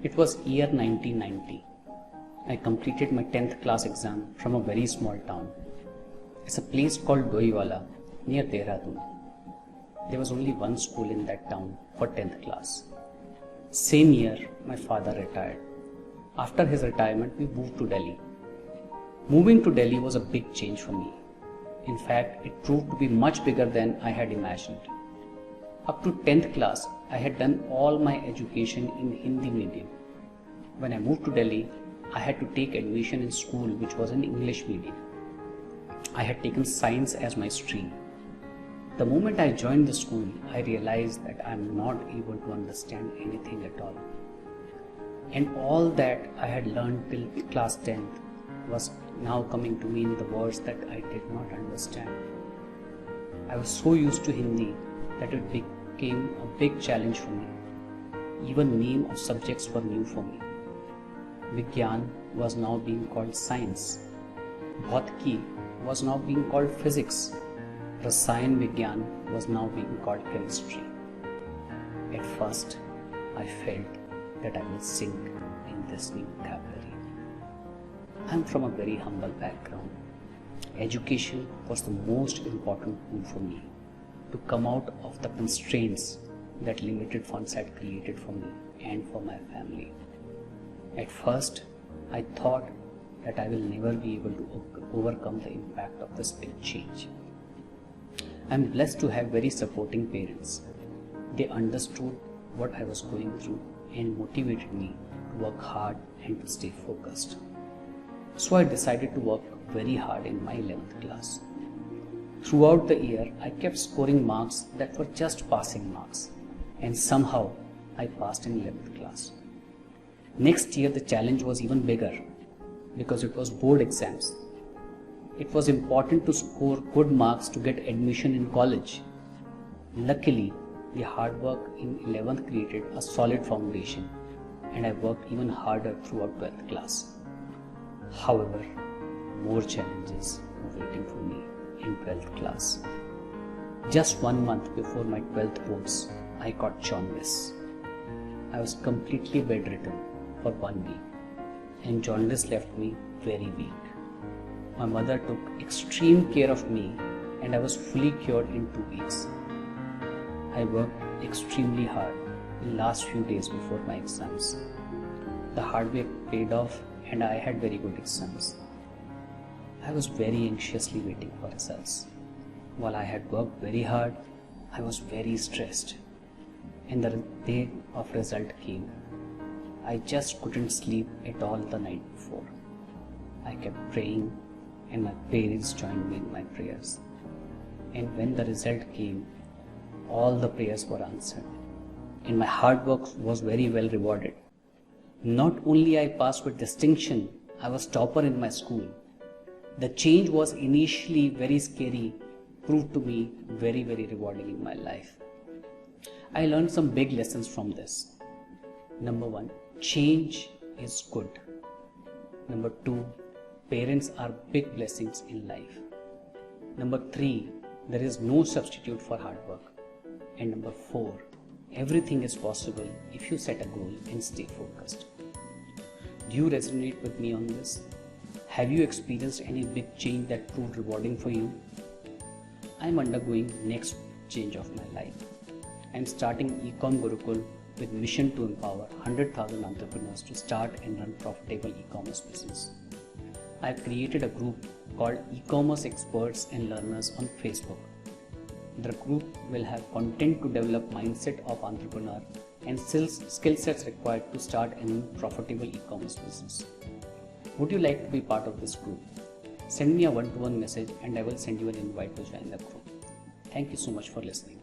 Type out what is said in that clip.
It was year 1990. I completed my 10th class exam from a very small town. It's a place called Doiwala near Dehradun. There was only one school in that town for 10th class. Same year, my father retired. After his retirement, we moved to Delhi. Moving to Delhi was a big change for me. In fact, it proved to be much bigger than I had imagined. Up to 10th class, I had done all my education in Hindi medium. When I moved to Delhi, I had to take admission in school which was in English medium. I had taken science as my stream. The moment I joined the school, I realized that I am not able to understand anything at all. And all that I had learned till class 10th was now coming to me in the words that I did not understand. I was so used to Hindi that it became a big challenge for me. Even name of subjects were new for me. Vigyan was now being called science. Bhautiki was now being called physics. Rasayan Vigyan was now being called chemistry. At first, I felt that I will sink in this new vocabulary. I am from a very humble background. Education was the most important tool for me to come out of the constraints that limited funds had created for me and for my family. At first, I thought that I will never be able to overcome the impact of this big change. I am blessed to have very supporting parents. They understood what I was going through and motivated me to work hard and to stay focused. So I decided to work very hard in my 11th class. Throughout the year, I kept scoring marks that were just passing marks, and somehow I passed in 11th class. Next year, the challenge was even bigger because it was board exams. It was important to score good marks to get admission in college. Luckily, the hard work in 11th created a solid foundation, and I worked even harder throughout 12th class. However, more challenges were waiting for me in 12th class. Just 1 month before my 12th boards, I caught jaundice. I was completely bedridden for 1 week, and jaundice left me very weak. My mother took extreme care of me, and I was fully cured in 2 weeks. I worked extremely hard in the last few days before my exams. The hard work paid off, and I had very good exams. I was very anxiously waiting for results. While I had worked very hard, I was very stressed. And the day of result came. I just couldn't sleep at all the night before. I kept praying, and my parents joined me in my prayers. And when the result came, all the prayers were answered, and my hard work was very well rewarded. Not only I passed with distinction, I was topper in my school. The change was initially very scary, proved to me very, very rewarding in my life. I learned some big lessons from this. Number 1, change is good. Number 2, parents are big blessings in life. Number 3, there is no substitute for hard work. And number 4, everything is possible if you set a goal and stay focused. Do you resonate with me on this? Have you experienced any big change that proved rewarding for you? I am undergoing next change of my life. I am starting Ecom Gurukul with mission to empower 100,000 entrepreneurs to start and run profitable e-commerce business. I have created a group called E-commerce Experts and Learners on Facebook. The group will have content to develop mindset of entrepreneur and skill sets required to start any profitable e-commerce business. Would you like to be part of this group? Send me a one-to-one message and I will send you an invite to join the group. Thank you so much for listening.